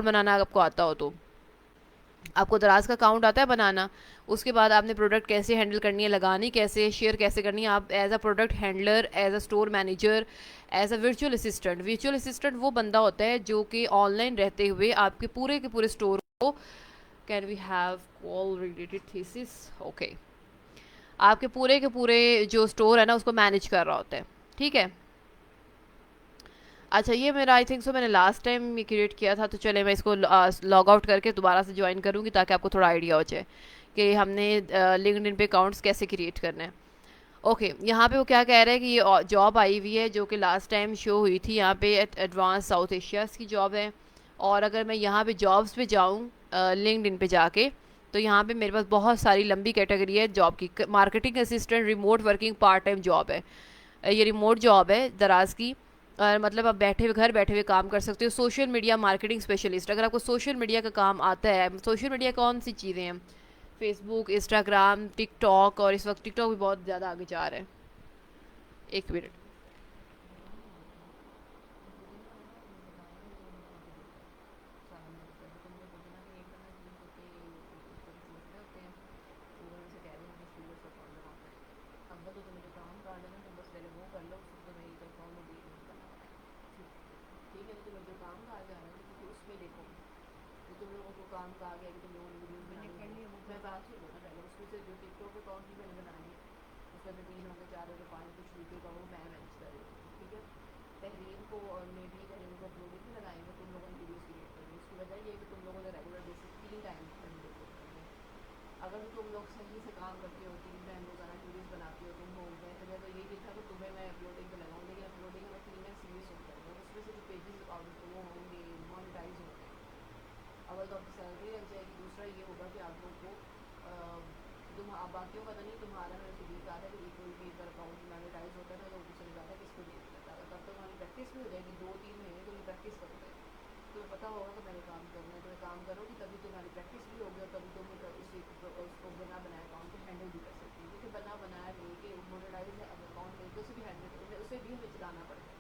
बनाना आपको आता हो तो आपको दराज का अकाउंट आता है बनाना। उसके बाद आपने प्रोडक्ट कैसे हैंडल करनी है, लगानी कैसे, शेयर कैसे करनी है। आप as a product handler, as a store manager, as a virtual assistant वो बंदा होता है जो कि ऑनलाइन रहते हुए आपके पूरे के पूरे स्टोर को, can we have call related thesis, okay, आपके पूरे के पूरे जो स्टोर है ना उसको मैनेज कर रहा होता है। ठीक है। अच्छा, ये मेरा आई थिंक सो मैंने लास्ट टाइम ये क्रिएट किया था, तो चले मैं इसको लॉग आउट करके दोबारा से ज्वाइन करूँगी ताकि आपको थोड़ा आइडिया हो जाए कि हमने लिंक्डइन पे अकाउंट्स कैसे क्रिएट करने हैं। ओके, यहाँ पे वो क्या कह रहे हैं कि ये जॉब आई हुई है जो कि लास्ट टाइम शो हुई थी, यहाँ पे एडवांस साउथ एशियाज़ की जॉब है। और अगर मैं यहाँ पे जॉब्स पे जाऊँ लिंक्डइन पे जाके, तो यहाँ पे मेरे पास बहुत सारी लंबी कैटेगरी है जॉब की। Marketing assistant, remote working, part time job है। ये रिमोट जॉब है दराज की। मतलब आप बैठे हुए, घर बैठे हुए काम कर सकते हो। सोशल मीडिया मार्केटिंग स्पेशलिस्ट, अगर आपको सोशल मीडिया का काम आता है। सोशल मीडिया कौन सी चीज़ें हैं? फेसबुक, इंस्टाग्राम, टिकटॉक, और इस वक्त टिकटॉक भी बहुत ज़्यादा आगे जा रहा है। एक मिनट। ठीक है, तो जो काम का आ जा रहा है तो उसमें देखो, तो तुम लोगों को काम का आ गया कि तुम लोगों ने वीडियोस बनानी है। मैं बात सुन लो ना पहले, उसमें से जो टिकटॉक अकाउंट भी मैंने बनानी है, उसमें से 3 होंगे, 4 होंगे, 5 कुछ वीडियो का वो मैं मैनेज कर रही हूँ। ठीक है। तहरीर को और मे भी तहरीर को अपलोडिंग भी लगाएंगे, तुम लोगों ने वीडियोस क्रिएट करनी है। उसकी वजह ये है कि तुम लोगों ने regular basis 3 time video upload करनी है। अगर तो तुम लोग सही से काम करते हो, 3 टाइम रोजाना वीडियोस बनाते हो, तुम हो गए तो मैं तो यही था कि तुम्हें मैं अपलोडिंग पे लगाऊँ, लेकिन अपलोडिंग में 3 सीरीज होता है, उसमें से जो पेजेस वो होंगे मोनेटाइज होंगे। अव्वल तो आपकी सैलरी लग जाएगी, दूसरा ये होगा कि आप लोग को तुम आप बाकियों का तो नहीं, तुम्हारा मेरे से बीस आता है कि कोई भी अगर अकाउंट मोनेटाइज होता है तो उससे ज़्यादा किसको नहीं देता है। तब तक हमारी प्रैक्टिस भी हो जाएगी, 2-3 महीने तो प्रैक्टिस करोगे, तुम्हें पता होगा कि मैंने काम करना है, तुम्हें काम करोगी तभी तुम्हारी प्रैक्टिस भी होगी, और तभी तुम उसको बिना बनाए अकाउंट को हैंडल भी कर सकती हो। क्योंकि बना बनाया लेके मोनेटाइज अकाउंट लेके उसे भी हैंडल, उसे भी हमें चलाना पड़ता है।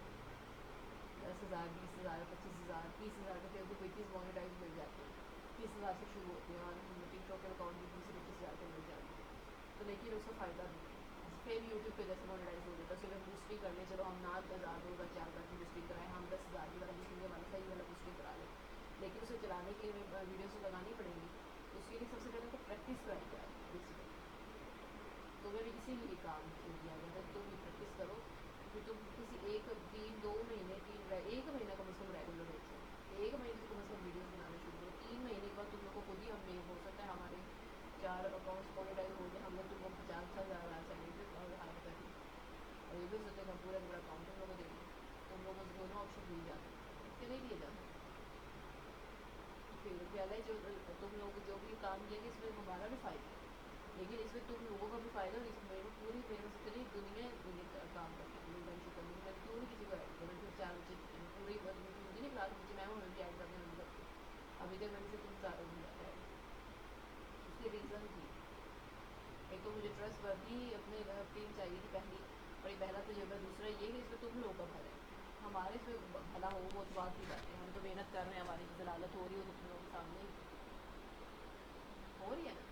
10,000, 20,000, 25,000, 30,000 का फेसबुक कोई चीज़ मोनेटाइज मिल जाती है, 30,000 से शुरू होती है, और टिकटॉक के अकाउंट भी 20 से 25,000 का मिल जाती है। तो लेकिन उसका फ़ायदा नहीं है। फिर यूट्यूब पे जैसे मोनेटाइज हो जाता है, सिर्फ बूस्टिंग कर ले, चलो हम ना 1,000, 2,000, 4,000 की बूस्टिंग कराएं, हम 10,000 की वाला बूस्टिंग वाला सही वाला बूस्टिंग करा लें, लेकिन उसे चलाने के लिए वीडियो से लगानी पड़ेगी। तो उसके लिए सबसे पहले तो प्रैक्टिस कराई जाए बेसिकली। तो मैं भी इसीलिए काम किया गया था, तुम भी प्रैक्टिस करो, क्योंकि तुम किसी एक 3-2 महीने 1 महीना कम से कम रेगुलर हो जाए, 1 महीने से कम से कम वीडियोस बनाना शुरू करो। 3 महीने के बाद तुम लोग को खुद ही, हमें हो सकता है हमारे 4 अकाउंट्स मोनेटाइज हो जाए, हम लोग तुमको 50,000 सैलरी हायर करें, और ये भी सोचते हैं हम पूरा पूरा अकाउंट तुम लोग को देंगे। तुम लोगों को दोनों ऑप्शन दिए जाते हैं कि नहीं दिए जाते। फिर पहले जो तुम लोग जो भी काम किया इसमें हमारा भी फ़ायदा है, लेकिन इसमें तुम लोगों का भी फ़ायदा, और इसमें पूरी मेरे से इतनी दुनिया काम करती है, इंटर्नशिप करने की, मैं क्यों नहीं किसी को ऐड करूँ, फिर 4 बच्चे पूरी मुझे नहीं क्लास बच्चे मैम हमें भी ऐड करने नहीं करती, अभी तक मैंने से तुम चारों भी ऐड। उसकी रीज़न थी, एक तो मुझे ट्रस्ट वर्दी अपने टीम चाहिए थी पहली, और ये पहला तजुर्बा। दूसरा ये कि इसमें तुम लोगों का भला है, हमारे इसमें भला हो वो तो बात की बात है, हम तो मेहनत कर रहे हैं, हमारी जलालत हो रही हो तो तुम लोगों के सामने हो रही है ना।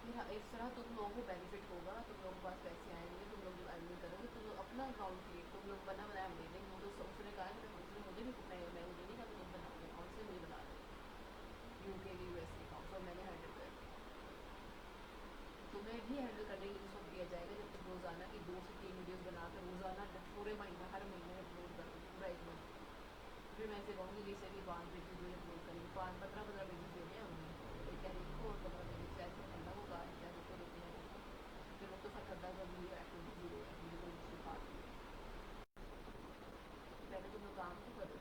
फिर इस तरह तुम लोगों को बेनिफिट होगा, तुम लोगों के पास पैसे आएंगे, तुम लोग जब अर्निंग करोगे, तुम लोग अपना अकाउंट क्रिएट, तुम लोग बना बनाया हम दे देंगे। तो उसने कहा कि उसने मुझे भी, मैं मुझे नहीं कहा तुम बनाओगे अकाउंट, से मुझे बना दें यूके के यूएस के अकाउंट, और मैंने हैंडल कर दिया। तुम्हें भी हैंडल करने के लिए उस वक्त दिया जाएगा जब तुम रोज़ाना की 2 से 3 वीडियोज़ बनाकर रोज़ाना पूरे महीना, हर महीने अपलोड करोगे, पूरा 1 मंथ। फिर मैं ऐसे कहूँगी कि इसे भी 5 पेजेस जो अपलोड करेंगे, 15 पेजेस देने हैं उन्हें, एक तहरीक को, और 15 पेजेस चाहे ठंडा होगा, चाहे उसको देते हैं। फिर वो तो फटकता का वीडियो एक्टिविटी जीरो है, मुझे कोई मुश्किल बात नहीं है। पहले तुम लोग काम तो करो,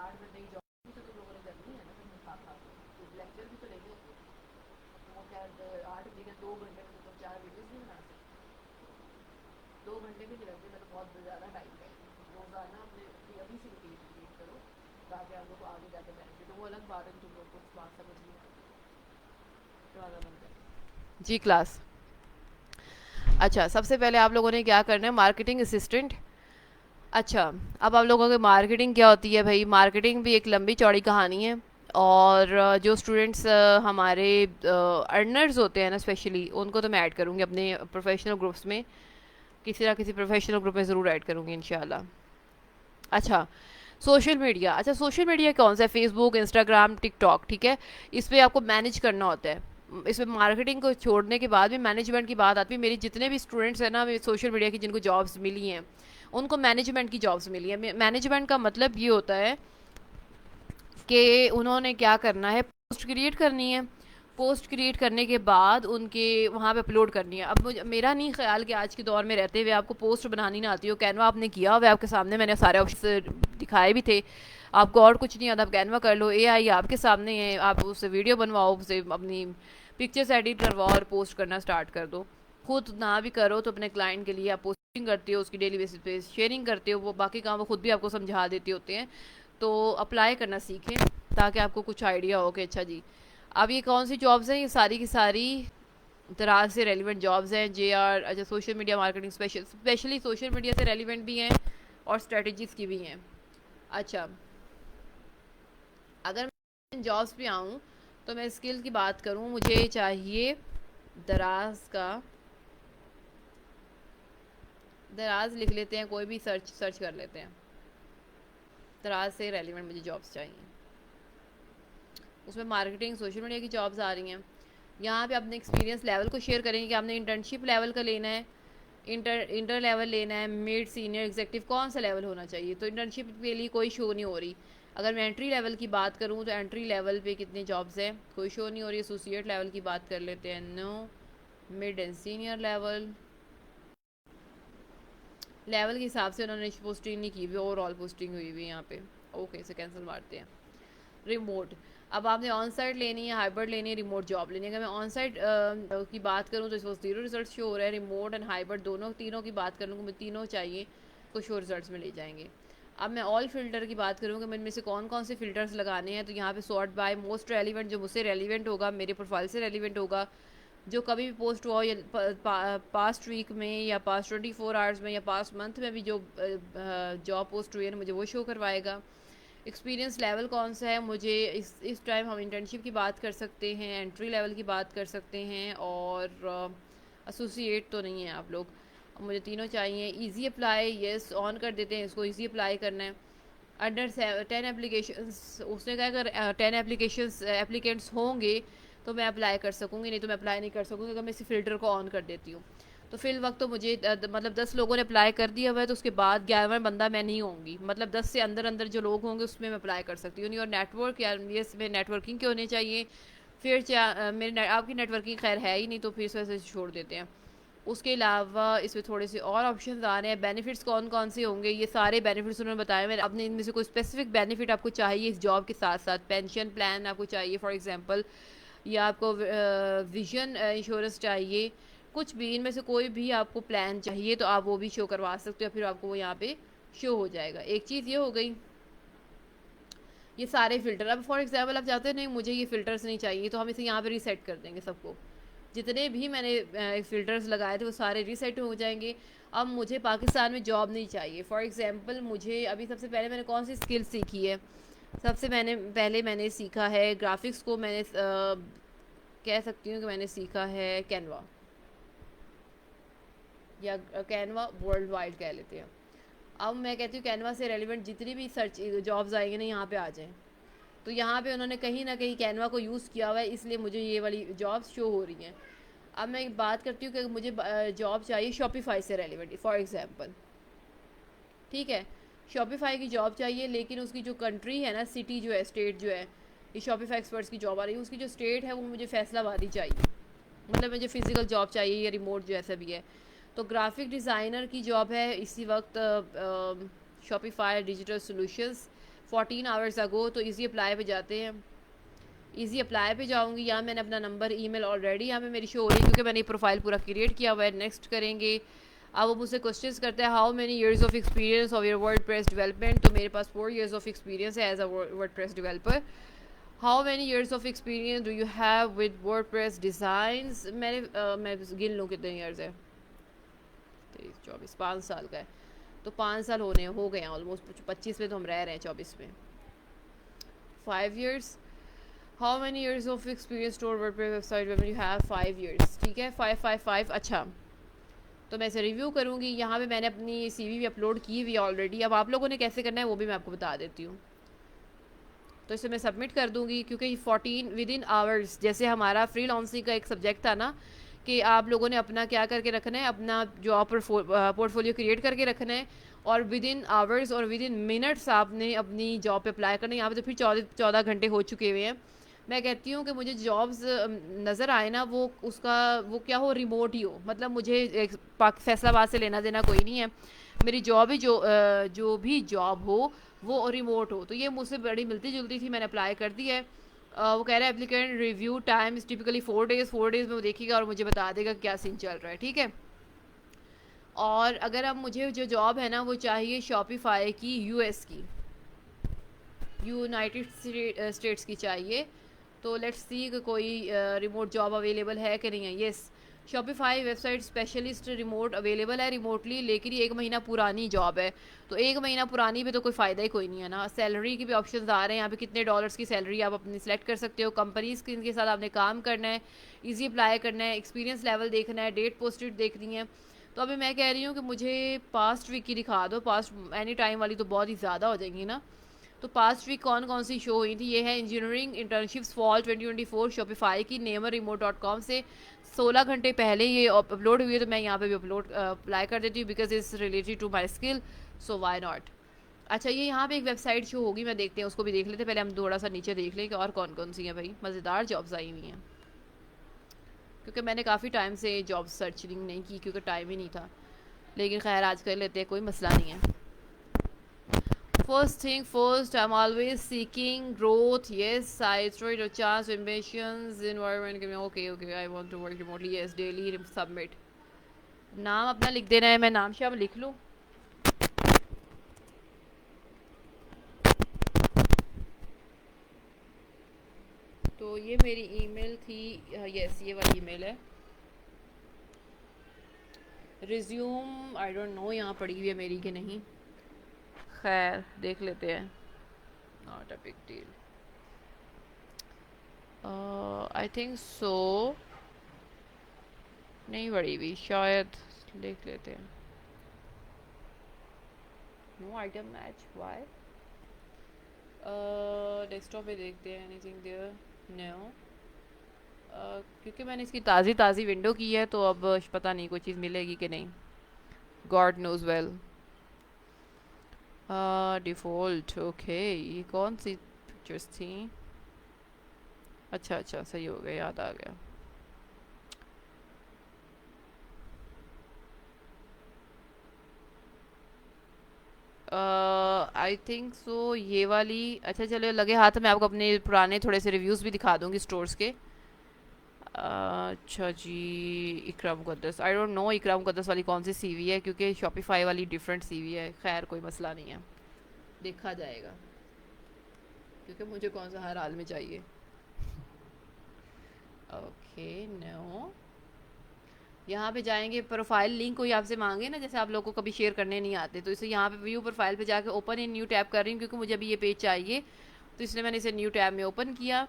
8 घंटे की जॉब भी तो तुम लोगों ने करनी है ना, फिर खा खा तो लेक्चर भी तो लेंगे तुम। वो क्या 8 घंटे का 2 घंटे में तो तुम 4 वीडियोज़ नहीं बना सकते, 2 घंटे भी नहीं लगते, मैं तो बहुत ज़्यादा टाइम लगेगा। रोज़ाना अपने अभी से रूटीन क्रिएट करो, ताकि आप लोग को आगे जाकर बेनिफिट हो। वो अलग बात है कि तुम लोग को बात समझ नहीं आती, दरवाज़ा बंद कर जी क्लास। अच्छा, सबसे पहले आप लोगों ने क्या करना है, मार्केटिंग असिस्टेंट अच्छा, अब आप लोगों की मार्केटिंग क्या होती है भाई? मार्केटिंग भी एक लंबी चौड़ी कहानी है। और जो स्टूडेंट्स हमारे अर्नर्स होते हैं ना, स्पेशली उनको तो मैं ऐड करूँगी अपने प्रोफेशनल ग्रुप्स में, किसी ना किसी प्रोफेशनल ग्रुप में ज़रूर ऐड करूँगी इंशाल्लाह। अच्छा, सोशल मीडिया। अच्छा, सोशल मीडिया कौन सा है? फेसबुक, इंस्टाग्राम, टिकटॉक, ठीक है। इस पे आपको मैनेज करना होता है। इसमें मार्केटिंग को छोड़ने के बाद भी मैनेजमेंट की बात आती है। मेरी जितने भी स्टूडेंट्स हैं ना सोशल मीडिया की, जिनको जॉब्स मिली हैं, उनको मैनेजमेंट की जॉब्स मिली है। मैनेजमेंट का मतलब ये होता है कि उन्होंने क्या करना है, पोस्ट क्रिएट करनी है। पोस्ट क्रिएट करने के बाद उनके वहाँ पे अपलोड करनी है। अब मुझे, मेरा नहीं ख्याल कि आज के दौर में रहते हुए आपको पोस्ट बनानी ना आती हो। कैनवा आपने किया हुआ है आपके सामने, मैंने सारे ऑप्शन दिखाए भी थे। आपको और कुछ नहीं आता, आप कैनवा कर लो, एआई आपके सामने है, आप उससे वीडियो बनवाओ, उससे अपनी पिक्चर्स एडिट करवाओ और पोस्ट करना स्टार्ट कर दो। खुद ना भी करो तो अपने क्लाइंट के लिए आप पोस्टिंग करते हो, उसकी डेली बेसिस पे शेयरिंग करते हो, वो बाकी काम वो खुद भी आपको समझा देते होते हैं। तो अप्लाई करना सीखें ताकि आपको कुछ आइडिया हो कि अच्छा जी। अब ये कौन सी जॉब्स हैं? ये सारी की सारी दराज से रेलिवेंट जॉब्स हैं। जे आर, अच्छा, social media marketing specially social media से रेलिवेंट भी हैं और स्ट्रेटजीज की भी हैं। अच्छा, अगर मैं इन जॉब्स पे आऊँ तो मैं स्किल की बात करूँ, मुझे चाहिए दराज का, दराज लिख लेते हैं, कोई भी सर्च सर्च कर लेते हैं। दराज से रेलिवेंट मुझे जॉब्स चाहिए। उसमें मार्केटिंग, सोशल मीडिया की जॉब्स आ रही हैं। यहाँ पे अपने एक्सपीरियंस लेवल को शेयर करेंगे कि आपने इंटर्नशिप लेवल का लेना है, इंटर लेवल लेना है, मिड, सीनियर, एग्जेक्टिव, कौन सा लेवल होना चाहिए। तो इंटर्नशिप के लिए कोई शो नहीं हो रही। अगर मैं एंट्री लेवल की बात करूँ तो एंट्री लेवल पे कितनी जॉब्स हैं, कोई शो नहीं हो रही। एसोसिएट लेवल की बात कर लेते हैं, no. Mid and senior level, level के हिसाब से उन्होंने पोस्टिंग नहीं की हुई, ओवरऑल पोस्टिंग हुई हुई यहाँ पे। ओके, इसे कैंसिल मारते हैं। रिमोट, अब आपने ऑन साइड लेनी है, हाइब्रिड लेनी है, रिमोट जॉब लेनी है। अगर मैं ऑन साइड की बात करूँ तो इसको 0 रिजल्ट शो हो रहा है। रिमोट एंड हाइब्रिड दोनों, तीनों की बात कर लूँ, मुझे तीनों चाहिए, कुछ शो रिजल्ट्स में ले जाएंगे। अब मैं ऑल फिल्टर की बात करूँ कि मैं इनमें से कौन कौन से फिल्टर्स लगाने हैं, तो यहाँ पे सॉर्ट बाय मोस्ट रेलिवेंट, जो मुझसे रेलिवेंट होगा, मेरे प्रोफाइल से रेलिवेंट होगा, जो कभी भी पोस्ट हुआ हो, या पास्ट वीक में या पास्ट 24 आवर्स में या पास्ट मंथ में भी जो जॉब पोस्ट हुई है मुझे वो शो करवाएगा। एक्सपीरियंस लेवल कौन सा है, मुझे इस टाइम हम इंटर्नशिप की बात कर सकते हैं, एंट्री लेवल की बात कर सकते हैं, और एसोसिएट तो नहीं है आप लोग। मुझे तीनों चाहिए। इजी अप्लाई, यस, ऑन कर देते हैं इसको, इजी अप्लाई करना है। अंडर 10 एप्लीकेशंस, उसने कहा अगर 10 एप्लीकेंट्स होंगे तो मैं अप्लाई कर सकूँगी, नहीं तो मैं अप्लाई नहीं कर सकूँगी अगर मैं इसी फ़िल्टर को ऑन कर देती हूँ। तो फिल वक्त तो मुझे मतलब 10 लोगों ने अप्लाई कर दिया हुआ है, तो उसके बाद 11वां बंदा मैं नहीं होंगी। मतलब 10 से अंदर अंदर जो लोग होंगे उसमें मैं अप्लाई कर सकती हूँ। और नेटवर्क, या ये इसमें नेटवर्किंग के होने चाहिए। फिर मेरे आपकी नेटवर्किंग खैर है ही नहीं, तो फिर इस वजह से छोड़ देते हैं। उसके अलावा इसमें थोड़े से और ऑप्शंस आ रहे हैं। बेनिफिट्स कौन कौन से होंगे, ये सारे बेनिफिट्स उन्होंने बताए। मैंने अपने इनमें से कोई स्पेसिफिक बेनिफिट आपको चाहिए इस जॉब के साथ साथ, पेंशन प्लान आपको चाहिए फॉर एग्जांपल, या आपको विजन इंश्योरेंस चाहिए, कुछ भी इनमें से कोई भी आपको प्लान चाहिए तो आप वो भी शो करवा सकते हो, फिर आपको वो यहाँ पे शो हो जाएगा। एक चीज़ ये हो गई, ये सारे फ़िल्टर। अब फॉर एग्जांपल आप चाहते हैं नहीं मुझे ये फ़िल्टर्स नहीं चाहिए, तो हम इसे यहाँ पे रीसेट कर देंगे सबको। जितने भी मैंने फ़िल्टर्स लगाए थे वो सारे रीसेट हो जाएंगे। अब मुझे पाकिस्तान में जॉब नहीं चाहिए। फॉर एग्जांपल मुझे अभी सबसे पहले मैंने कौन सी स्किल सीखी है, सबसे पहले मैंने सीखा है ग्राफिक्स को। मैंने कह सकती हूँ कि मैंने सीखा है कैनवा, या कैनवा वर्ल्ड वाइड कह लेते हैं। अब मैं कहती हूँ कैनवा से रेलिवेंट जितनी भी सर्च जॉब्स आएंगे ना यहाँ पे आ जाएँ। तो यहाँ पे उन्होंने कहीं ना कहीं कैनवा को यूज़ किया हुआ है, इसलिए मुझे ये वाली जॉब्स शो हो रही हैं। अब मैं एक बात करती हूँ कि मुझे जॉब चाहिए शॉपिफाई से रेलिवेंट फॉर एग्जांपल, ठीक है। शॉपिफाई की जॉब चाहिए, लेकिन उसकी जो कंट्री है ना, सिटी जो है, स्टेट जो है, ये शॉपिफाई एक्सपर्ट्स की जॉब आ रही है, उसकी जो स्टेट है वो मुझे फैसलाबादी चाहिए। मतलब मुझे फ़िज़िकल जॉब चाहिए या रिमोट जो ऐसा भी है। तो ग्राफिक डिज़ाइनर की जॉब है इसी वक्त Shopify digital solutions, 14 hours ago. तो इजी अप्लाई पे जाते हैं, इजी अप्लाई पे जाऊंगी। यहाँ मैंने अपना नंबर, ईमेल ऑलरेडी यहाँ पे मेरी शो हो रही है क्योंकि मैंने प्रोफाइल पूरा क्रिएट किया हुआ है। नेक्स्ट करेंगे। अब वो मुझसे क्वेश्चंस करते हैं, how many years of experience of your WordPress development. तो मेरे पास 4 ईयर्स ऑफ एक्सपीरियंस है as a WordPress developer. How many years of experience do you have with WordPress designs. मैं गिन लूँ कितने ईयर्स है, 23 24 5 साल का है। तो 5 साल हो गए हैं ऑलमोस्ट, 25 में तो हम रह रहे हैं, 24 में। 5 years, how many years of experience tour WordPress website when you have 5 years, ठीक है 555। अच्छा, तो मैं इसे रिव्यू करूँगी। यहाँ पे मैंने अपनी सीवी भी अपलोड की हुई है ऑलरेडी। अब आप लोगों ने कैसे करना है वो भी मैं आपको बता देती हूँ। तो इसे मैं सबमिट कर दूँगी, क्योंकि 14 विद इन आवर्स, जैसे हमारा फ्रीलांसिंग का एक सब्जेक्ट था ना कि आप लोगों ने अपना क्या करके रखना है, अपना जॉब पोर्टफोलियो क्रिएट करके रखना है, और विद इन आवर्स और विद इन मिनट्स आपने अपनी जॉब पे अप्लाई करना है। यहाँ पे तो फिर 14 घंटे हो चुके हुए हैं। मैं कहती हूँ कि मुझे जॉब्स नज़र आए ना, वो उसका वो क्या हो, रिमोट ही हो। मतलब मुझे फैसलाबाद से लेना देना कोई नहीं है। मेरी जॉब ही जो भी जॉब हो वो रिमोट हो। तो ये मुझसे बड़ी मिलती जुलती थी, मैंने अप्लाई कर दी है। वो कह रहा है applicant review time is typically 4 days। 4 days में वो देखेगा और मुझे बता देगा क्या सीन चल रहा है, ठीक है। और अगर अब मुझे जो जॉब है ना वो चाहिए शॉपिफाई की, यूएस की, यूनाइटेड स्टेट्स की चाहिए। तो लेट्स सी कि कोई रिमोट जॉब अवेलेबल है कि नहीं है। Yes, Shopify website specialist remote available है रिमोटली, लेकिन ये 1 महीना पुरानी जॉब है। तो 1 महीना पुरानी पे तो कोई फ़ायदा ही कोई नहीं है ना। सैलरी के भी ऑप्शंस आ रहे हैं यहाँ पे, कितने डॉलर्स की सैलरी आप अपनी सेलेक्ट कर सकते हो, कंपनीज के साथ आपने काम करना है, ईजी अप्लाई करना है, एक्सपीरियंस लेवल देखना है, डेट पोस्टेड देखनी है। तो अभी मैं कह रही हूँ कि मुझे पास्ट वीक की दिखा दो। पास्ट एनी टाइम वाली तो बहुत ही ज़्यादा हो जाएंगी ना। तो पास्ट वीक कौन कौन सी शो हुई थी, ये है इंजीनियरिंग इंटर्नशिप्स फॉल 2024 शॉपिफाई की, nemerremote.com से 16 घंटे पहले ये अपलोड हुई है। तो मैं यहाँ पे भी अप्लाई कर देती हूँ, because it's related to my skill, so why not. अच्छा, ये यहाँ पे एक वेबसाइट शो होगी, मैं देखते हैं, उसको भी देख लेते हैं। पहले हम थोड़ा सा नीचे देख लें कि और कौन कौन सी हैं भाई, मज़ेदार जॉब्स आई हुई हैं। क्योंकि मैंने काफ़ी टाइम से जॉब सर्चिंग नहीं की, क्योंकि टाइम ही नहीं था। लेकिन खैर आज कर लेते हैं, कोई मसला नहीं है। First thing first, I'm always seeking growth. Yes, I try to chance ambitions, environment. Okay, I want to work remotely. Yes, daily submit. नाम अपना लिख देना है, मैं नाम शाम लिख लूँ। तो ये मेरी ईमेल थी, यस ये वाली ईमेल है। रिज्यूम आई डोंट नो यहाँ पड़ी हुई है मेरी कि नहीं, खैर देख लेते हैं, not a big deal. I think so नहीं पड़ी हुई शायद, देख लेते हैं। No item match, why. Desktop पे देखते हैं, एनीथिंग देयर, नो। क्योंकि मैंने इसकी ताज़ी ताज़ी विंडो की है, तो अब पता नहीं कोई चीज़ मिलेगी कि नहीं, God knows well. Default, okay, ये कौन सी पिक्चर्स थी? अच्छा अच्छा, सही हो गया, याद आ गया। आई थिंक सो ये वाली। अच्छा चलो, लगे हाथ मैं आपको अपने पुराने थोड़े से रिव्यूज़ भी दिखा दूंगी स्टोर्स के। अच्छा जी, इकरा मुकद्दस, आई डोंट नो इकरा मुकद्दस वाली कौन सी सीवी है, क्योंकि शॉपिफाई वाली डिफरेंट सीवी है। खैर कोई मसला नहीं है, देखा जाएगा, क्योंकि मुझे कौन सा हर हाल में चाहिए। ओके, नो, यहाँ पे जाएंगे, प्रोफाइल लिंक कोई आपसे मांगे ना, जैसे आप लोगों को कभी शेयर करने नहीं आते, तो इसे यहाँ पे व्यू प्रोफाइल पे जाके ओपन इन न्यू टैब कर रही हूँ, क्योंकि मुझे अभी ये पेज चाहिए। तो इसलिए मैंने इसे न्यू टैब में ओपन किया।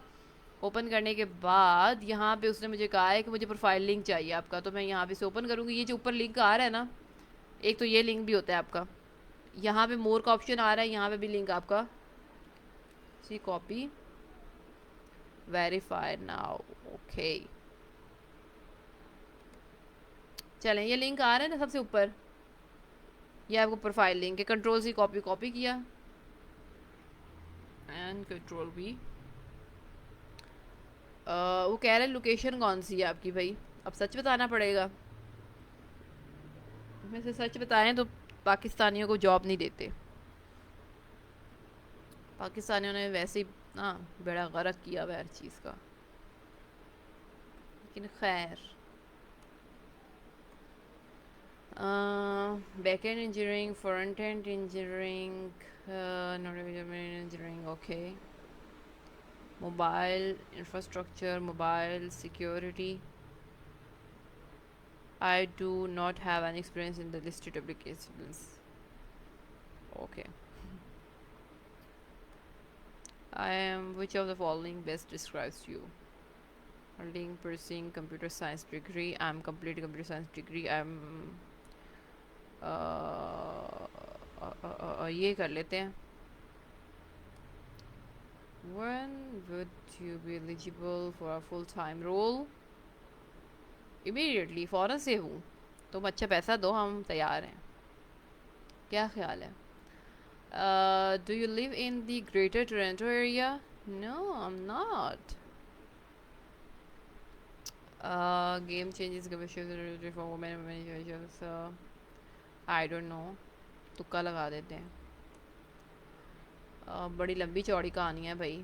ओपन करने के बाद यहाँ पे उसने मुझे कहा है कि मुझे प्रोफाइल लिंक चाहिए आपका, तो मैं यहाँ पे से ओपन करूँगी। ये जो ऊपर लिंक आ रहा है ना, एक तो ये लिंक भी होता है आपका, यहाँ पे मोर का ऑप्शन आ रहा है, यहाँ पे भी लिंक आपका, सी कॉपी वेरीफाई नाउ, ओके। चलें, ये लिंक आ रहा है ना सबसे ऊपर, ये आपको प्रोफाइल लिंक है। कंट्रोल सी कॉपी कॉपी किया एंड कंट्रोल वी। वो कह रहे हैं लोकेशन कौन सी है आपकी भाई, अब सच बताना पड़ेगा। में से सच बताएं तो पाकिस्तानियों को जॉब नहीं देते, पाकिस्तानियों ने वैसे ही ना बड़ा गरक किया हुआ हर चीज़ का। लेकिन खैर, back and engineering, front end engineering, engineering, okay, mobile infrastructure, mobile security. I do not have any experience in the listed applications. Okay, I am which of the following best describes you? holding pursuing computer science degree. I'm completing computer science degree. I'm ये कर लेते हैं. When would you be eligible for a full time role? Immediately, फ़ौरन से हूँ. तुम अच्छा पैसा दो, हम तैयार हैं. क्या ख्याल है? Do you live in the Greater Toronto area? No, I'm not. Game changes for women and managers. I don't know. तुक्का लगा देते हैं. बड़ी लंबी चौड़ी कहानी है भाई.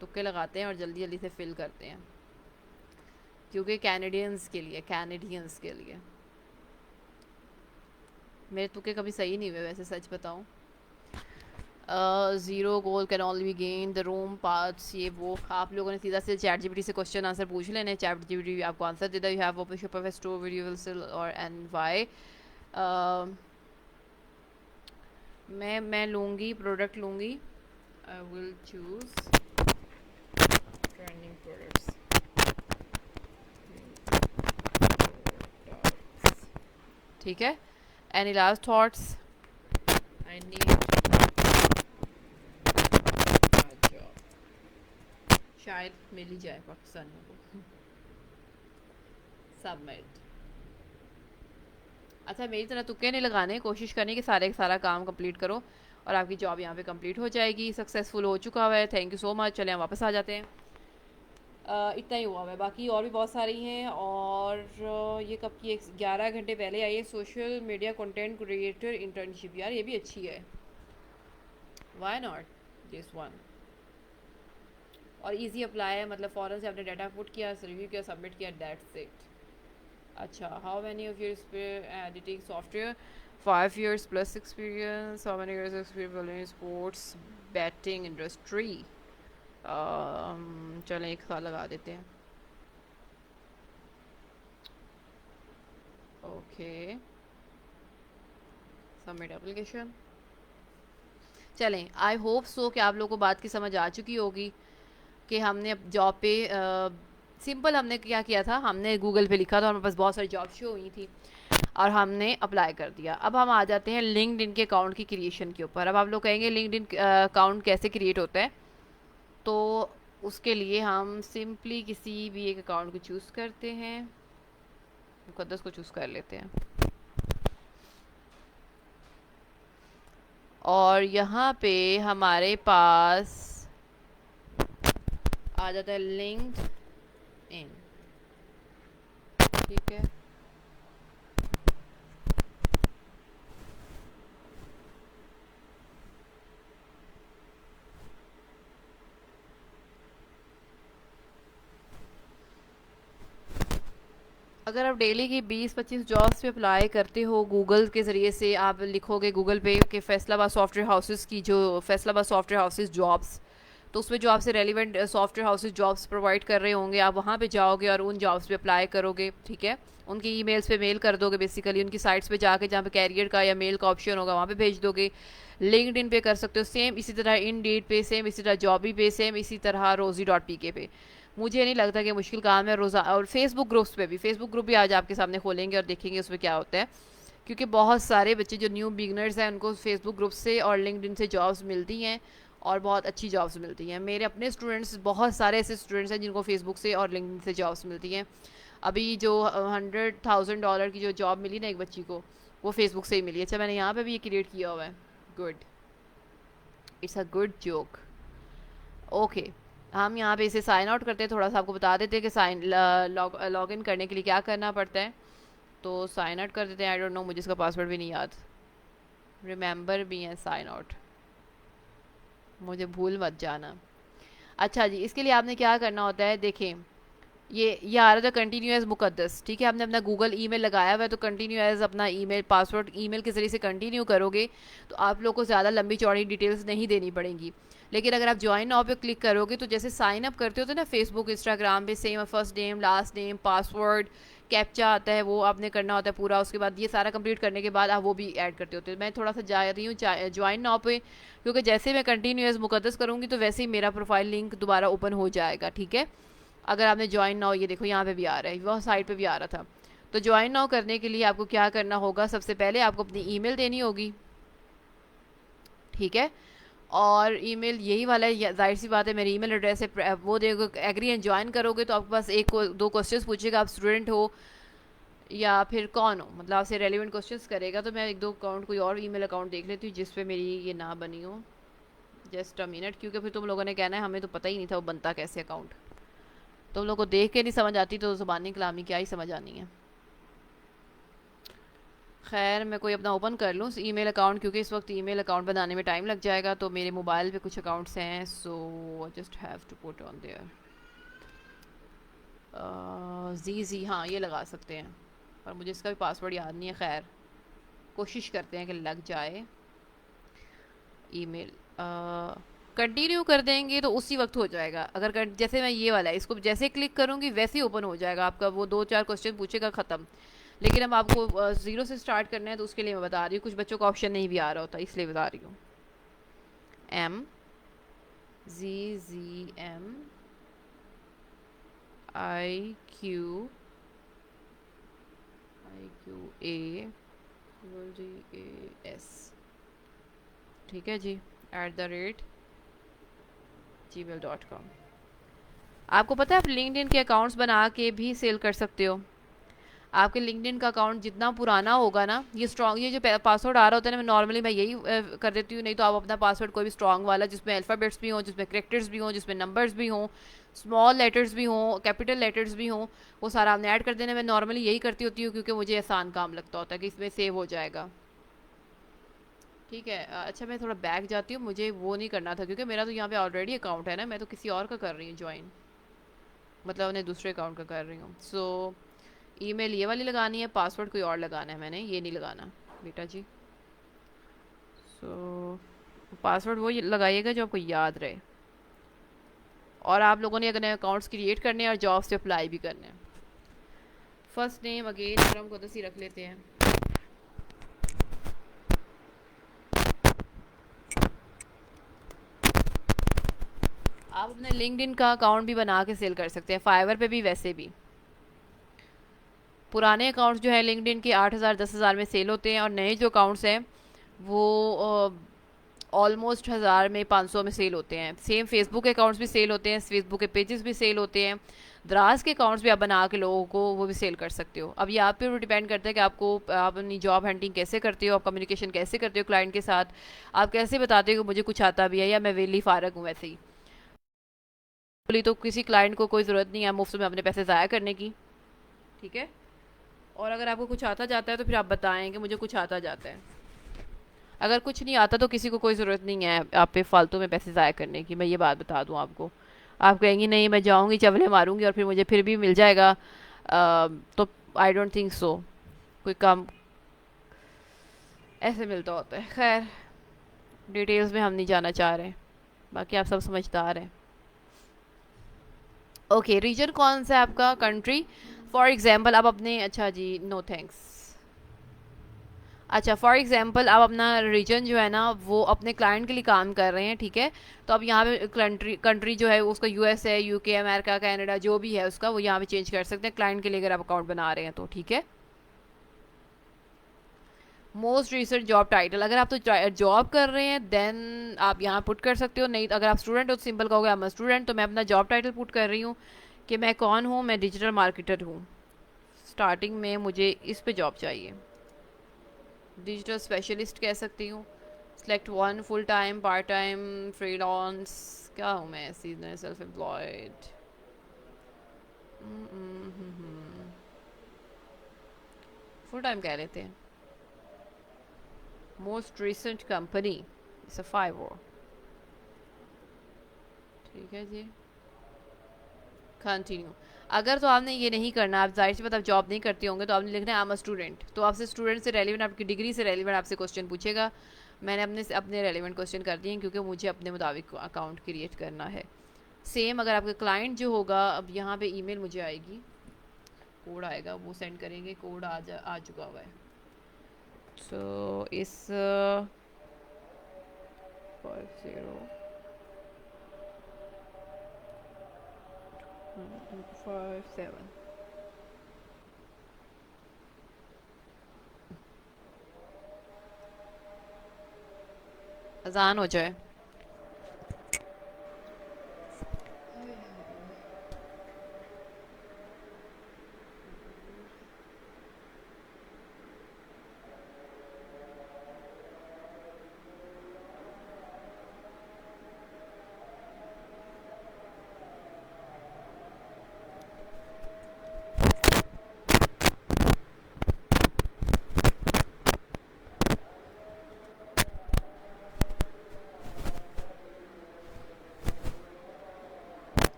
तुक्के लगाते हैं और जल्दी जल्दी से फिल करते हैं, क्योंकि कैनेडियंस के लिए मेरे तुक्के कभी सही नहीं हुए वैसे, सच बताऊं. Zero goal can only be gain the room parts. ये वो आप लोगों ने सीधा से चैट जीपीटी से क्वेश्चन आंसर पूछ लेने. चैट जीपीटी आपको आंसर देता. You have open Shopify store video will sell और एंड वाई. मैं लूँगी, प्रोडक्ट लूँगी. I will choose trending products. ठीक है. Any last thoughts? I need शायद मिल ही जाए पाकिस्तानियों को. सबमिट. अच्छा, मेरी तरह तुक्के नहीं लगाने, कोशिश करनी कि सारा काम कंप्लीट करो और आपकी जॉब यहाँ पे कंप्लीट हो जाएगी. सक्सेसफुल हो चुका हुआ है. Thank you so much. चलें हम वापस आ जाते हैं. इतना ही हुआ है, बाकी और भी बहुत सारी हैं. और ये कब की 11 घंटे पहले आई है. Social media content creator internship. यार ये भी अच्छी है. Why not this one. और इजी अप्लाई है, मतलब फ़ौरन से आपने डाटा पुट किया, रिव्यू किया, सबमिट किया, दैट्स इट. अच्छा, how many of yours editing software? 5 years plus experience. How many years experience in sports betting industry? चलें 1 साल लगा देते हैं. Okay, submit application. चलें, आई होप सो कि आप लोगों को बात की समझ आ चुकी होगी कि हमने जॉब पे सिंपल हमने क्या किया था. हमने गूगल पे लिखा था, हमारे पास बहुत सारी जॉब शो हुई थी और हमने अप्लाई कर दिया. अब हम आ जाते हैं लिंक्डइन के अकाउंट की क्रिएशन के ऊपर. अब आप लोग कहेंगे लिंक्डइन अकाउंट कैसे क्रिएट होता है, तो उसके लिए हम सिंपली किसी भी एक अकाउंट को चूज़ करते हैं. मुकद्दस को चूज़ कर लेते हैं और यहाँ पे हमारे पास आ जाता है लिंक्डइन. ठीक है. अगर आप डेली की 20-25 जॉब्स पे अप्लाई करते हो गूगल के ज़रिए से, आप लिखोगे गूगल पे कि फैसलाबाद सॉफ्टवेयर हाउसेस की जो फैसलाबाद सॉफ्टवेयर हाउसेस जॉब्स, तो उसमें जो आपसे relevant software houses jobs provide कर रहे होंगे, आप वहाँ पे जाओगे और उन जॉब्स पे अप्लाई करोगे. ठीक है. उनकी ईमेल्स पे मेल कर दोगे. बेसिकली उनकी साइट्स पे जाके जहाँ पे कैरियर का या मेल का ऑप्शन होगा वहाँ पे भेज दोगे. लिंक्डइन पे कर सकते हो. सेम इसी तरह इंडीड पे, सेम इसी तरह जॉबी पे, सेम इसी तरह rosie.pk पे. मुझे नहीं लगता कि मुश्किल काम है. रोज़ा और फेसबुक ग्रुप्स पे भी, फेसबुक ग्रुप भी आज आपके सामने खोलेंगे और देखेंगे उसमें क्या होता है, क्योंकि बहुत सारे बच्चे जो न्यू बिगनर्स हैं उनको फेसबुक ग्रुप से और लिंक्डइन से जॉब्स मिलती हैं और बहुत अच्छी जॉब्स मिलती हैं. मेरे अपने स्टूडेंट्स, बहुत सारे ऐसे स्टूडेंट्स हैं जिनको फेसबुक से और लिंक्डइन से जॉब्स मिलती हैं. अभी जो $100,000 की जो जॉब मिली ना एक बच्ची को, वो फेसबुक से ही मिली. अच्छा, मैंने यहाँ पर भी ये क्रिएट किया हुआ है. Good, it's a good joke. Okay, हम यहाँ पे इसे साइन आउट करते हैं. थोड़ा सा आपको बता देते हैं कि लॉग इन करने के लिए क्या करना पड़ता है. तो साइन आउट कर देते हैं. आई डोंट नो, मुझे इसका पासवर्ड भी नहीं याद. रिमेंबर भी है साइन आउट, मुझे भूल मत जाना. अच्छा जी, इसके लिए आपने क्या करना होता है, देखें ये आ रहा था कंटिन्यू एज मुकद्दस, ठीक है। आपने अपना गूगल ईमेल लगाया हुआ है तो कंटिन्यू एज अपना ईमेल पासवर्ड ईमेल के ज़रिए से कंटिन्यू करोगे तो आप लोग को ज़्यादा लंबी चौड़ी डिटेल्स नहीं देनी पड़ेंगी। लेकिन अगर आप ज्वाइन नाउ पे क्लिक करोगे तो जैसे साइन अप करते होते ना फेसबुक इंस्टाग्राम पे, same first name last name password captcha आता है, वो आपने करना होता है पूरा। उसके बाद ये सारा कंप्लीट करने के बाद आप वो भी ऐड करते होते हो। मैं थोड़ा सा जा रही हूँ ज्वाइन नाउ पे, क्योंकि जैसे मैं कंटिन्यू एज मुकद्दस करूँगी तो वैसे ही मेरा प्रोफाइल लिंक दोबारा ओपन हो जाएगा, ठीक है। अगर आपने ज्वाइन नाउ, ये देखो यहाँ पे भी आ रहा है, वो साइड पे भी आ रहा था। तो ज्वाइन नाउ करने के लिए आपको क्या करना होगा, सबसे पहले आपको अपनी ईमेल देनी होगी, ठीक है। और ईमेल यही वाला है, जाहिर सी बात है मेरी ईमेल एड्रेस है, वो देखो एग्री एंड ज्वाइन करोगे तो आपके पास दो क्वेश्चंस पूछेगा, आप स्टूडेंट हो या फिर कौन हो, मतलब आपसे रेलिवेंट क्वेश्चंस करेगा। तो मैं एक दो अकाउंट कोई और ईमेल अकाउंट देख लेती हूँ जिस पे मेरी ये ना बनी हो, जस्ट अ मिनट, क्योंकि फिर तुम लोगों ने कहना है हमें तो पता ही नहीं था वो बनता कैसे अकाउंट। तुम लोग को देख के नहीं समझ आती तो ज़ुबानी कलामी क्या ही समझ आनी है। खैर मैं कोई अपना ओपन कर लूँ ईमेल अकाउंट, क्योंकि इस वक्त ईमेल अकाउंट बनाने में टाइम लग जाएगा। तो मेरे मोबाइल पे कुछ अकाउंट्स हैं, so just have to put on there. जी जी हाँ ये लगा सकते हैं, पर मुझे इसका भी पासवर्ड याद नहीं है। खैर कोशिश करते हैं कि लग जाए। ईमेल कंटिन्यू कर देंगे तो उसी वक्त हो जाएगा। अगर जैसे मैं ये वाला है इसको जैसे क्लिक करूँगी वैसे ही ओपन हो जाएगा आपका, वो दो चार क्वेश्चन पूछेगा ख़त्म। लेकिन अब आपको ज़ीरो से स्टार्ट करना है तो उसके लिए मैं बता रही हूँ, कुछ बच्चों का ऑप्शन नहीं भी आ रहा होता इसलिए बता रही हूँ। MZZM IQAS, ठीक है जी, @gmail.com। आपको पता है आप लिंक्डइन के अकाउंट्स बना के भी सेल कर सकते हो। आपके लिंक्डइन का अकाउंट जितना पुराना होगा ना, ये स्ट्रॉन्ग, ये जो पासवर्ड आ रहा होता है ना, मैं नॉर्मली मैं यही कर देती हूँ। नहीं तो आप अपना पासवर्ड कोई भी स्ट्रॉन्ग वाला जिसमें अल्फ़ाबेट्स भी हों, जिसमें करेक्टर्स भी हों, जिसमें नंबर्स भी हों, स्मॉल लेटर्स भी हों, कैपिटल लेटर्स भी हों, वो सारा आपने ऐड कर देना। मैं नॉर्मली यही करती होती हूँ क्योंकि मुझे आसान काम लगता होता है कि इसमें सेव हो जाएगा, ठीक है। अच्छा मैं थोड़ा बैक जाती हूँ, मुझे वो नहीं करना था क्योंकि मेरा तो यहाँ पे ऑलरेडी अकाउंट है ना, मैं तो किसी और का कर रही हूँ ज्वाइन, मतलब उन्हें दूसरे अकाउंट का कर रही हूँ। सो ईमेल ये वाली लगानी है, पासवर्ड कोई और लगाना है, मैंने ये नहीं लगाना बेटा जी। सो पासवर्ड वो लगाइएगा जो आपको याद रहे। और आप लोगों ने अगर अकाउंट्स क्रिएट करने हैं और जॉब से अप्लाई भी करने हैं। फर्स्ट नेम अगेन फ्रॉम को ही रख लेते हैं। आप अपने लिंक्डइन का अकाउंट भी बना के सेल कर सकते हैं, फाइवर पे भी वैसे भी। पुराने अकाउंट्स जो है लिंक्डइन के 8,000 10,000 में सेल होते हैं, और नए जो अकाउंट्स हैं वो ऑलमोस्ट 1000 में 500 में सेल होते हैं। सेम फेसबुक के अकाउंट्स भी सेल होते हैं, फेसबुक के पेजेस भी सेल होते हैं, द्रास के अकाउंट्स भी आप बना के लोगों को वो भी सेल कर सकते हो। अब ये आप पे डिपेंड करता है कि आपको आप अपनी जॉब हंटिंग कैसे करते हो, आप कम्युनिकेशन कैसे करते हो क्लाइंट के साथ, आप कैसे बताते हो कि मुझे कुछ आता भी है या मैं वेली फारक हूँ वैसे ही। बोली तो किसी क्लाइंट को कोई ज़रूरत नहीं है मुफ्त में अपने पैसे ज़ाया करने की, ठीक है। और अगर आपको कुछ आता जाता है तो फिर आप बताएं कि मुझे कुछ आता जाता है। अगर कुछ नहीं आता तो किसी को कोई ज़रूरत नहीं है आप पे फालतू में पैसे ज़ाया करने की, मैं ये बात बता दूँ आपको। आप कहेंगी नहीं मैं जाऊँगी चवले मारूंगी और फिर मुझे फिर भी मिल जाएगा, तो आई डोंट थिंक सो, कोई काम ऐसे मिलता होता है। खैर डिटेल्स में हम नहीं जाना चाह रहे, बाकी आप सब समझदार हैं। ओके रीजन कौन सा है आपका, कंट्री फॉर एग्जांपल आप अपने, अच्छा जी नो थैंक्स। अच्छा फॉर एग्जांपल आप अपना रीजन जो है ना वो अपने क्लाइंट के लिए काम कर रहे हैं, ठीक है। तो अब यहाँ पे कंट्री जो है उसका यूएस है, यूके, अमेरिका, कनाडा जो भी है उसका वो यहाँ पे चेंज कर सकते हैं क्लाइंट के लिए अगर आप अकाउंट बना रहे हैं तो, ठीक है। मोस्ट रिसेंट जॉब टाइटल, अगर आप तो जॉब कर रहे हैं देन आप यहाँ पुट कर सकते हो। नहीं तो अगर आप स्टूडेंट हो तो सिंपल कहोगे आप स्टूडेंट, तो मैं अपना जॉब टाइटल पुट कर रही हूँ कि मैं कौन हूँ, मैं डिजिटल मार्केटर हूँ। स्टार्टिंग में मुझे इस पे जॉब चाहिए, डिजिटल स्पेशलिस्ट कह सकती हूँ। Select one, full time, part time, freelance, क्या हूँ मैं, seasonal, self employed, full time कह लेते हैं। Most recent company it's a fibre, ठीक है जी। कंटिन्यू। अगर तो आपने ये नहीं करना, आप जाहिर सी बात आप जॉब नहीं करते होंगे, तो आपने लिखना है आई एम अ स्टूडेंट। तो आपसे स्टूडेंट से रेलिवेंट, आपकी डिग्री से रेलिवेंट आपसे क्वेश्चन पूछेगा। मैंने अपने रेलिवेंट क्वेश्चन कर दिए क्योंकि मुझे अपने मुताबिक अकाउंट क्रिएट करना है। सेम अगर आपका क्लाइंट जो होगा, अब यहाँ पे ईमेल मुझे आएगी, कोड आएगा, वो सेंड करेंगे। कोड आ चुका हुआ है। तो इस 5057 अजान हो जाए।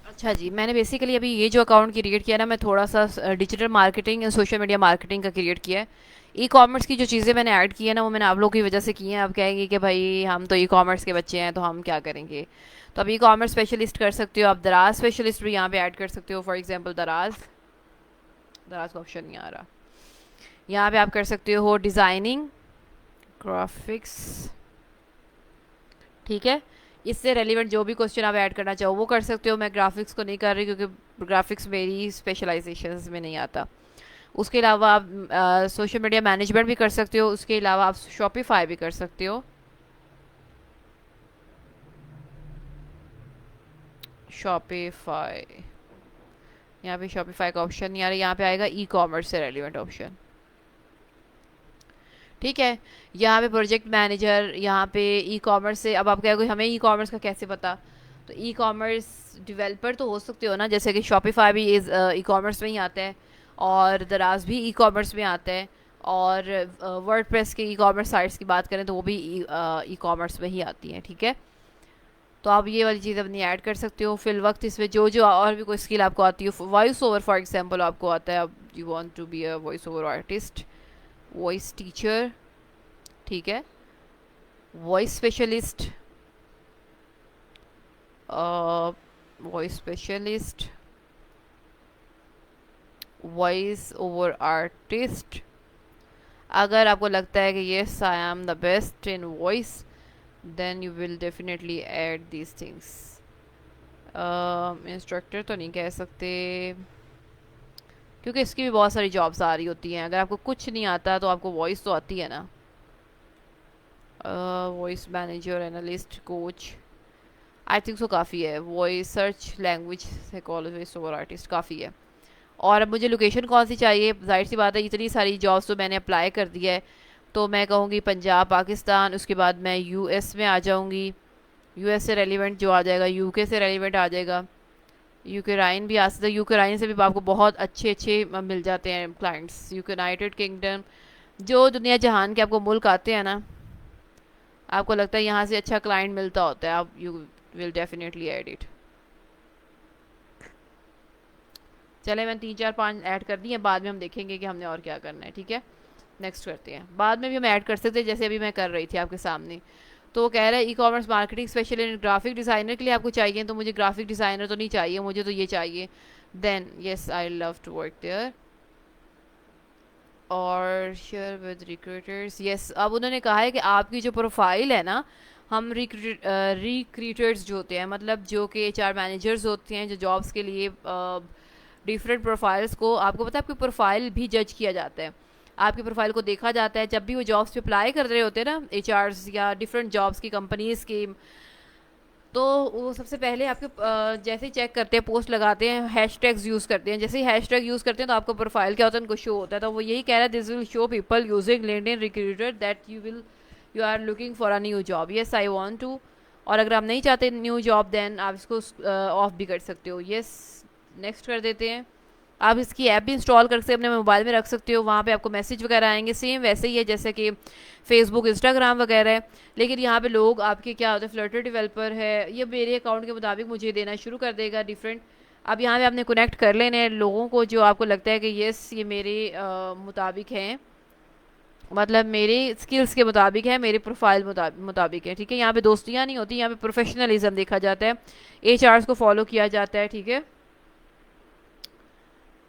अच्छा जी, मैंने बेसिकली अभी ये जो अकाउंट क्रिएट किया ना, मैं थोड़ा सा digital marketing and social media marketing का क्रिएट किया है। ई कॉमर्स की जो चीज़ें मैंने ऐड की है ना, वो मैंने आप लोगों की वजह से की हैं। आप कहेंगे कि भाई हम तो ई कॉमर्स के बच्चे हैं, तो हम क्या करेंगे। तो आप ई कॉमर्स स्पेशलिस्ट कर सकते हो, आप दराज स्पेशलिस्ट भी यहाँ पे ऐड कर सकते हो। फॉर एग्जाम्पल दराज, दराज का ऑप्शन नहीं आ रहा। यहाँ पे आप कर सकते हो डिज़ाइनिंग, ग्राफिक्स, ठीक है। इससे रेलिवेंट जो भी क्वेश्चन आप ऐड करना चाहो वो कर सकते हो। मैं ग्राफिक्स को नहीं कर रही क्योंकि ग्राफिक्स मेरी स्पेशलाइजेशन में नहीं आता। उसके अलावा आप सोशल मीडिया मैनेजमेंट भी कर सकते हो। उसके अलावा आप शॉपिफाई भी कर सकते हो। शॉपिफाई, यहाँ पे शॉपिफाई का ऑप्शन नहीं आ रहा, यहाँ पे आएगा ई कॉमर्स से रेलिवेंट ऑप्शन, ठीक है। यहाँ पे प्रोजेक्ट मैनेजर, यहाँ पे ई कॉमर्स से। अब आप कहोगे हमें ई कॉमर्स का कैसे पता, तो ई कॉमर्स डिवेलपर तो हो सकते हो ना, जैसे कि शॉपिफाई भी इस ई कॉमर्स में ही आता है, और दराज भी ई कॉमर्स में आता है, और वर्डप्रेस के ई कॉमर्स साइट्स की बात करें तो वो भी ई कॉमर्स में ही आती हैं, ठीक है। तो आप ये वाली चीज़ अपनी ऐड कर सकते हो। फिल वक्त इसमें जो जो और भी कोई स्किल आपको आती है, वॉइस ओवर फॉर एग्जांपल आपको आता है, अब you want to be a voice over artist, voice teacher, ठीक है, voice specialist, voice specialist, voice over artist. अगर आपको लगता है कि yes I am the best in voice, then you will definitely add these things. Instructor तो नहीं कह सकते क्योंकि इसकी भी बहुत सारी जॉब्स आ रही होती हैं। अगर आपको कुछ नहीं आता तो आपको वॉइस तो आती है ना, वॉइस मैनेजर, एनालिस्ट, कोच, आई थिंक सो काफ़ी है। वॉइस सर्च, लैंग्वेज साइकोलॉजिस्ट और आर्टिस्ट काफ़ी है। और अब मुझे लोकेशन कौन सी चाहिए, जाहिर सी बात है इतनी सारी जॉब्स तो मैंने अप्लाई कर दिया है, तो मैं कहूँगी पंजाब पाकिस्तान, उसके बाद मैं यूएस में आ जाऊँगी। यूएस से रेलिवेंट जो आ जाएगा, यूके से रेलिवेंट आ जाएगा, यूक्रेन भी आ सकता है। यूक्रेन से भी आपको बहुत अच्छे अच्छे मिल जाते हैं क्लाइंट्स। यूनाइटेड किंगडम, जो दुनिया जहान के आपको मुल्क आते हैं ना, आपको लगता है यहाँ से अच्छा क्लाइंट मिलता होता है, आप you will definitely add it. चले, मैं 3 4 5 ऐड कर दी हैं, बाद में हम देखेंगे कि हमने और क्या करना है, ठीक है। नेक्स्ट करते हैं, बाद में भी हम ऐड कर सकते हैं, जैसे अभी मैं कर रही थी आपके सामने। तो वो कह रहा है e commerce marketing specialist graphic designer के लिए आपको चाहिए, तो मुझे ग्राफिक डिज़ाइनर तो नहीं चाहिए, मुझे तो ये चाहिए। Then yes I love to work there, और शेयर विद रिक्रूटर्स। यस, अब उन्होंने कहा है कि आपकी जो प्रोफाइल है ना, हम रिक्रूटर्स जो होते हैं, मतलब जो कि एचआर मैनेजर्स होते हैं, जो जॉब्स के लिए डिफरेंट प्रोफाइल्स को, आपको पता है आपकी प्रोफाइल भी जज किया जाता है। आपकी प्रोफाइल को देखा जाता है जब भी वो जॉब्स पे अप्लाई कर रहे होते हैं ना, एचआर्स या डिफरेंट जॉब्स की कंपनीज की। तो वो सबसे पहले आपके जैसे ही चेक करते हैं, पोस्ट लगाते हैं, हैशटैग्स यूज़ करते हैं। जैसे ही हैशटैग यूज़ करते हैं तो आपका प्रोफाइल क्या होता है, उनको शो होता है। तो वो यही कह रहा है, this will show people using LinkedIn recruiter that you are looking for a new job. Yes I want to. और अगर आप नहीं चाहते न्यू जॉब, देन आप इसको ऑफ भी कर सकते हो। येस, नेक्स्ट कर देते हैं। आप इसकी ऐप भी इंस्टॉल करके अपने मोबाइल में रख सकते हो, वहाँ पे आपको मैसेज वगैरह आएंगे, सेम वैसे ही है जैसे कि फेसबुक, इंस्टाग्राम वगैरह है। लेकिन यहाँ पे लोग आपके क्या होते हैं, फ्लटर डेवलपर है, ये मेरे अकाउंट के मुताबिक मुझे देना शुरू कर देगा डिफरेंट। अब यहाँ पे आपने कनेक्ट कर लेने हैं लोगों को जो आपको लगता है कि यस ये मेरे मुताबिक हैं, मतलब मेरे स्किल्स के मुताबिक है, मेरे प्रोफाइल मुताबिक है, ठीक है। यहाँ पे दोस्तियाँ नहीं होती, यहाँ पे प्रोफेशनलिज्म देखा जाता है, एचआरस को फॉलो किया जाता है, ठीक है।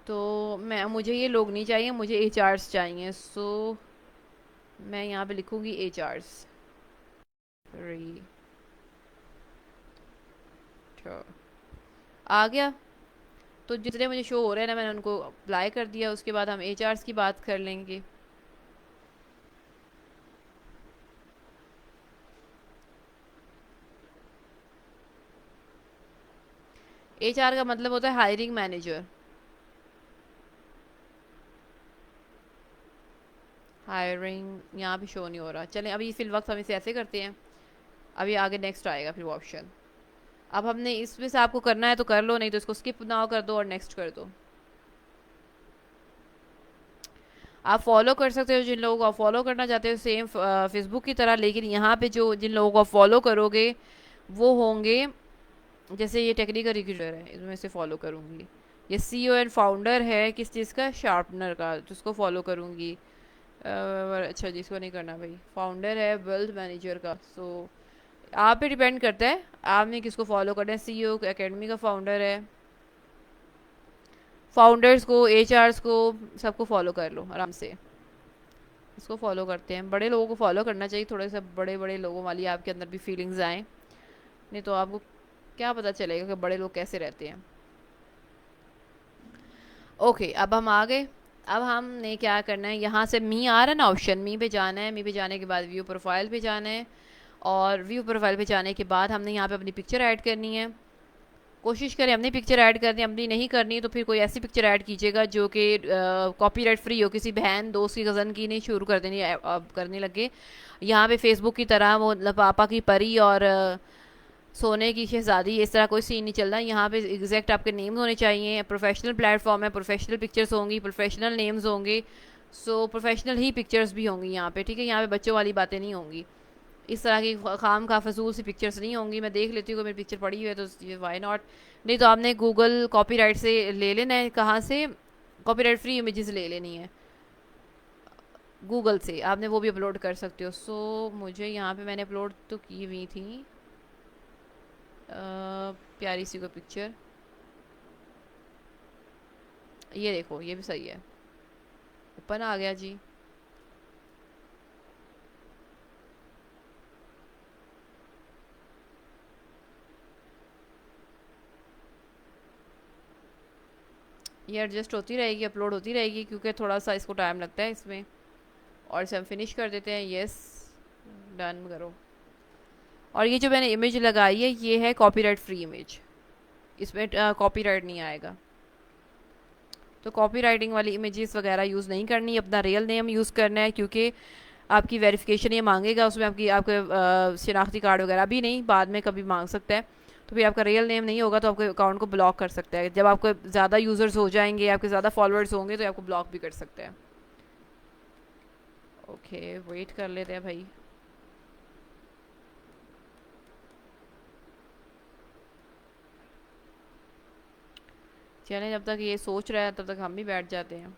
तो मैं, मुझे ये लोग नहीं चाहिए, मुझे एचआरस चाहिए। सो मैं यहाँ पे लिखूँगी एचआरस री, आ गया। तो जितने मुझे शो हो रहे हैं ना, मैंने उनको अप्लाई कर दिया। उसके बाद हम एचआरस की बात कर लेंगे। एचआर का मतलब होता है हायरिंग मैनेजर। हायरिंग यहाँ पे शो नहीं हो रहा। चलें, अभी फिल वक्त हम इसे ऐसे करते हैं, अभी आगे नेक्स्ट आएगा फिर वो ऑप्शन। अब हमने इसमें से आपको करना है तो कर लो, नहीं तो इसको स्किप ना कर दो और नेक्स्ट कर दो। आप फॉलो कर सकते हो जिन लोगों को आप फॉलो करना चाहते हो, सेम फेसबुक की तरह। लेकिन यहाँ पे जो जिन लोगों को आप फॉलो करोगे वो होंगे, जैसे ये टेक्निकल रिक्रूटर है, इसमें से फॉलो करूँगी। ये सीईओ एंड फाउंडर है किस चीज़ का, शार्पनर का, तो उसको फॉलो करूँगी। अच्छा जी, इसको नहीं करना भाई। फाउंडर है वेल्थ मैनेजर का। सो आप पे डिपेंड करता है आपने किसको फॉलो करना है। सीईओ एकेडमी का फाउंडर है। फाउंडर्स को, एचआरस को, सबको फॉलो कर लो आराम से। इसको फॉलो करते हैं, बड़े लोगों को फॉलो करना चाहिए, थोड़े से बड़े बड़े लोगों वाली आपके अंदर भी फीलिंग्स आएँ, नहीं तो आपको क्या पता चलेगा कि बड़े लोग कैसे रहते हैं। ओके, अब हम आ गए। अब हमने क्या करना है, यहाँ से मी आ रहा है ना ऑप्शन, मी पे जाना है। मी पे जाने के बाद व्यू प्रोफाइल पे जाना है, और व्यू प्रोफाइल पे जाने के बाद हमने यहाँ पे अपनी पिक्चर ऐड करनी है। कोशिश करें अपनी पिक्चर ऐड करनी, अपनी नहीं करनी तो फिर कोई ऐसी पिक्चर ऐड कीजिएगा जो कि कॉपीराइट फ्री हो, किसी बहन दोस्त की कज़न की नहीं शुरू कर देनी करने लगे। यहाँ पे फेसबुक की तरह वो पापा की परी और सोने की शहजादी इस तरह कोई सीन नहीं चल रहा। यहाँ पे एग्जैक्ट आपके नेम्स होने चाहिए। प्रोफेशनल प्लेटफॉर्म है, प्रोफेशनल पिक्चर्स होंगी, प्रोफेशनल नेम्स होंगे। सो प्रोफेशनल ही पिक्चर्स भी होंगी यहाँ पे, ठीक है। यहाँ पे बच्चों वाली बातें नहीं होंगी, इस तरह की खाम खा फजूल सी पिक्चर्स नहीं होंगी। मैं देख लेती हूँ, मेरी पिक्चर पड़ी हुई है तो ये वाई नॉट। नहीं तो आपने गूगल कॉपीराइट से ले लेना है, कहाँ से, कॉपीराइट फ्री इमेजेस ले लेनी है गूगल से, आपने वो भी अपलोड कर सकते हो। सो मुझे यहाँ पे मैंने अपलोड तो की हुई थी प्यारी सी को पिक्चर, ये देखो ये भी सही है, ओपन आ गया जी। ये एडजस्ट होती रहेगी, अपलोड होती रहेगी, क्योंकि थोड़ा सा इसको टाइम लगता है इसमें। और इसे हम फिनिश कर देते हैं, यस डन करो। और ये जो मैंने इमेज लगाई है ये है कॉपीराइट फ्री इमेज, इसमें कॉपीराइट नहीं आएगा। तो कॉपी राइटिंग वाली इमेजेस वगैरह यूज़ नहीं करनी, अपना रियल नेम यूज़ करना है, क्योंकि आपकी वेरिफिकेशन ये मांगेगा, उसमें आपके शिनाख्ती कार्ड वगैरह भी नहीं, बाद में कभी मांग सकता है। तो फिर आपका रियल नेम नहीं होगा तो आपके अकाउंट को ब्लॉक कर सकता है। जब आपके ज़्यादा यूज़र्स हो जाएंगे, आपके ज़्यादा फॉलोअर्स होंगे, तो आपको ब्लॉक भी कर सकता है। ओके वेट कर लेते हैं भाई। चलें, जब तक ये सोच रहा है तब तक हम भी बैठ जाते हैं।